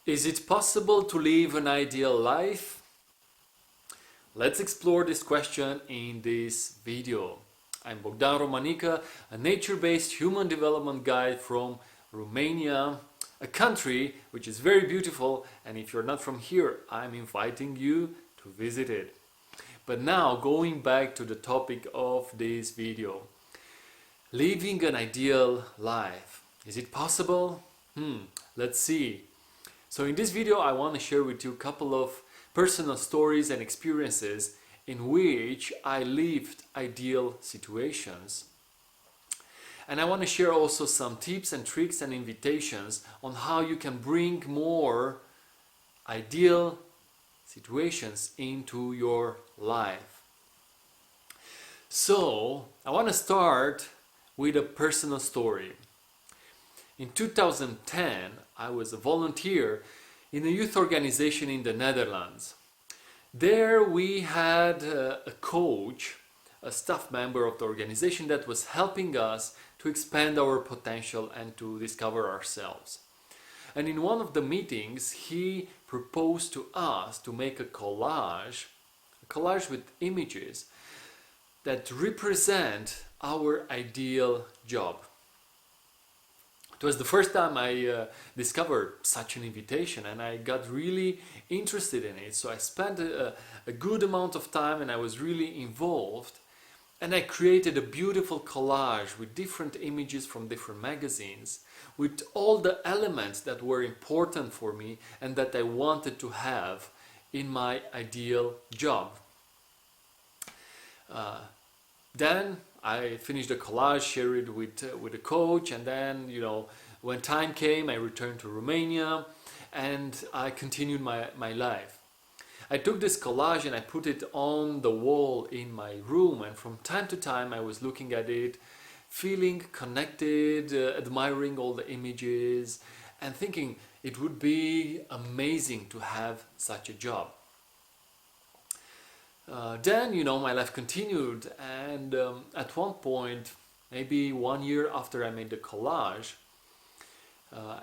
Is it possible to live an ideal life? Let's explore this question in this video. I'm Bogdan Romanică, a nature-based human development guide from Romania, a country which is very beautiful, and if you're not from here, I'm inviting you to visit it. But now, going back to the topic of this video. Living an ideal life. Is it possible? Let's see. So in this video I want to share with you a couple of personal stories and experiences in which I lived ideal situations. And I want to share also some tips and tricks and invitations on how you can bring more ideal situations into your life. So I want to start with a personal story. In 2010, I was a volunteer in a youth organization in the Netherlands. There we had a coach, a staff member of the organization that was helping us to expand our potential and to discover ourselves. And in one of the meetings, he proposed to us to make a collage with images that represent our ideal job. It was the first time I discovered such an invitation, and I got really interested in it. So I spent a good amount of time and I was really involved. And I created a beautiful collage with different images from different magazines, with all the elements that were important for me and that I wanted to have in my ideal job. Then I finished the collage, shared it with the coach, and then, when time came, I returned to Romania and I continued my life. I took this collage and I put it on the wall in my room, and from time to time I was looking at it, feeling connected, admiring all the images, and thinking it would be amazing to have such a job. Then, my life continued, and at one point, maybe 1 year after I made the collage,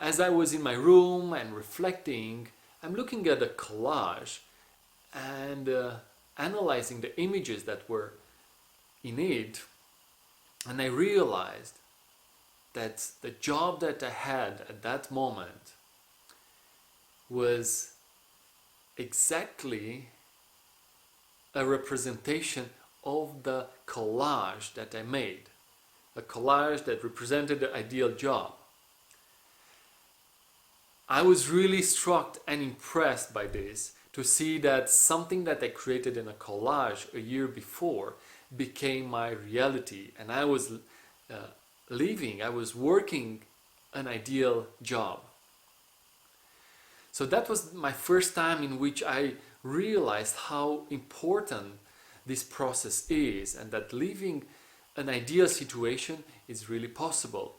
as I was in my room and reflecting, I'm looking at the collage and analyzing the images that were in it, and I realized that the job that I had at that moment was exactly a representation of the collage that I made, a collage that represented the ideal job. I was really struck and impressed by this, to see that something that I created in a collage a year before became my reality, and I was I was working an ideal job. So that was my first time in which I realized how important this process is, and that living an ideal situation is really possible.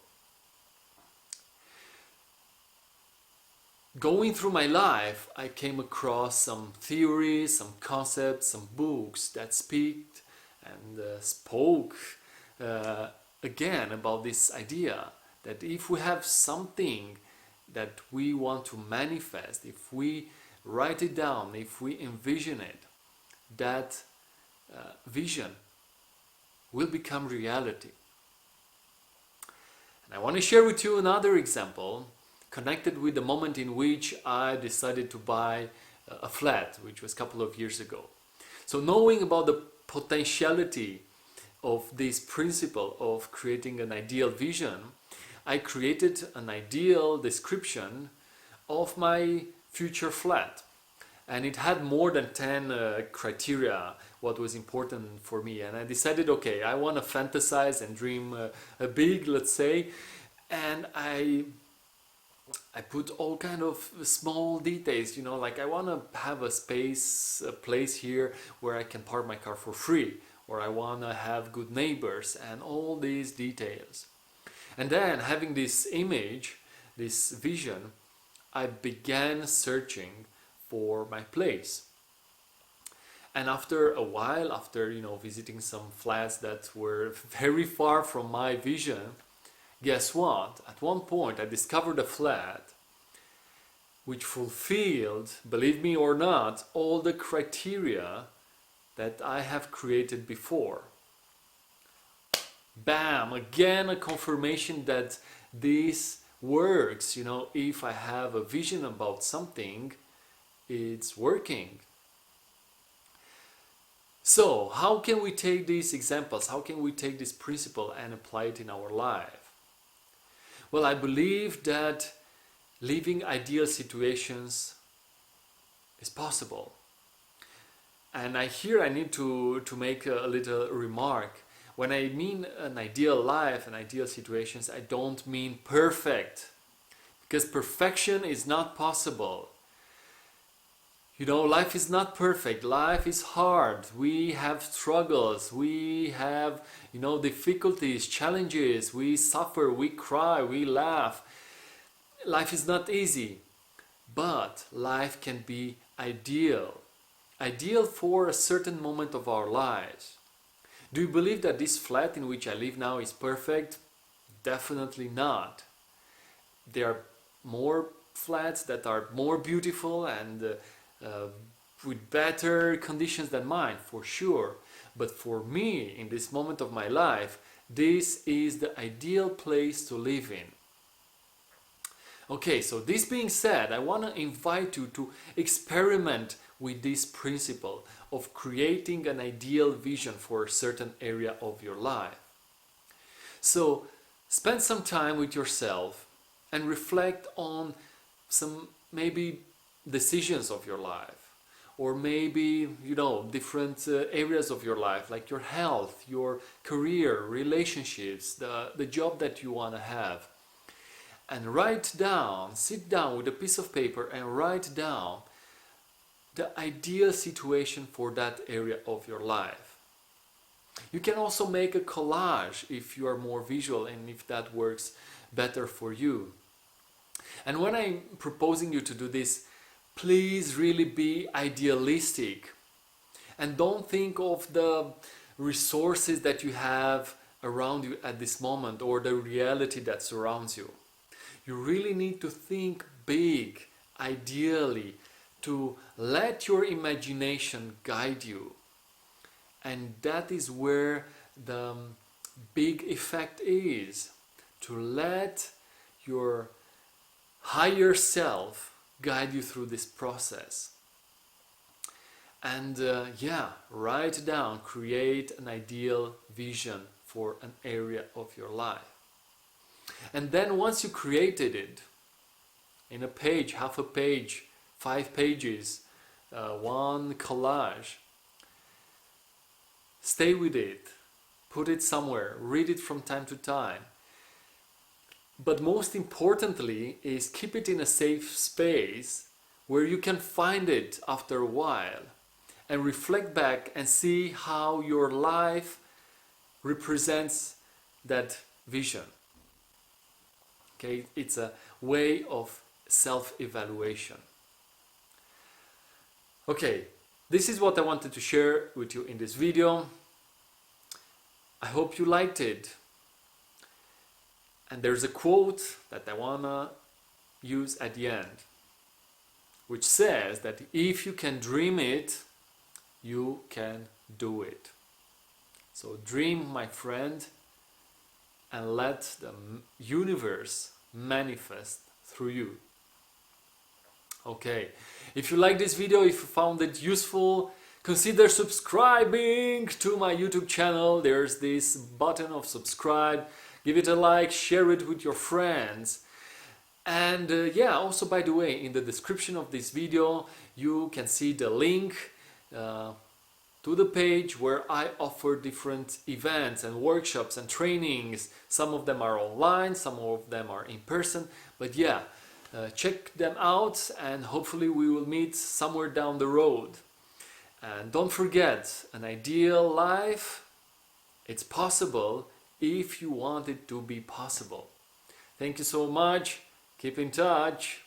Going through my life, I came across some theories, some concepts, some books that spoke again about this idea that if we have something that we want to manifest, if we write it down, if we envision it, that vision will become reality. And I want to share with you another example connected with the moment in which I decided to buy a flat, which was a couple of years ago. So knowing about the potentiality of this principle of creating an ideal vision, I created an ideal description of my future flat. And it had more than 10 criteria what was important for me. And I decided, okay, I want to fantasize and dream big, let's say. And I put all kind of small details, like I want to have a place here where I can park my car for free, or I want to have good neighbors, and all these details. And then, having this image, this vision, I began searching for my place. And after a while, after visiting some flats that were very far from my vision, guess what? At one point I discovered a flat which fulfilled, believe me or not, all the criteria that I have created before. Bam! Again, a confirmation that this works. You know, if I have a vision about something, it's working. So, how can we take these examples? How can we take this principle and apply it in our life? Well, I believe that living ideal situations is possible. And I need to make a little remark. When I mean an ideal life and ideal situations, I don't mean perfect. Because perfection is not possible. You know, life is not perfect. Life is hard. We have struggles. We have, you know, difficulties, challenges. We suffer, we cry, we laugh. Life is not easy. But life can be ideal. Ideal for a certain moment of our lives. Do you believe that this flat in which I live now is perfect? Definitely not. There are more flats that are more beautiful and with better conditions than mine, for sure. But for me, in this moment of my life, this is the ideal place to live in. Okay, so this being said, I want to invite you to experiment with this principle of creating an ideal vision for a certain area of your life. So, spend some time with yourself and reflect on some maybe decisions of your life, or maybe, you know, different areas of your life, like your health, your career, relationships, the job that you want to have. And sit down with a piece of paper and write down the ideal situation for that area of your life. You can also make a collage if you are more visual and if that works better for you. And when I'm proposing you to do this, please really be idealistic and don't think of the resources that you have around you at this moment or the reality that surrounds you. You really need to think big, ideally, to let your imagination guide you. And that is where the big effect is, to let your higher self guide you through this process. And write down, create an ideal vision for an area of your life. And then once you created it, in a page, half a page, 5 pages, one collage, stay with it, put it somewhere, read it from time to time. But most importantly is keep it in a safe space where you can find it after a while and reflect back and see how your life represents that vision. Okay, it's a way of self-evaluation. Okay, this is what I wanted to share with you in this video. I hope you liked it. And there's a quote that I wanna use at the end, which says that if you can dream it, you can do it. So dream, my friend, and let the universe manifest through you. Okay, if you like this video, if you found it useful, consider subscribing to my YouTube channel. There's this button of subscribe. Give it a like, share it with your friends. And also, by the way, in the description of this video, you can see the link to the page where I offer different events and workshops and trainings. Some of them are online, some of them are in person. But check them out and hopefully we will meet somewhere down the road. And don't forget, an ideal life, it's possible if you want it to be possible. Thank you so much. Keep in touch.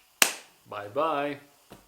Bye bye.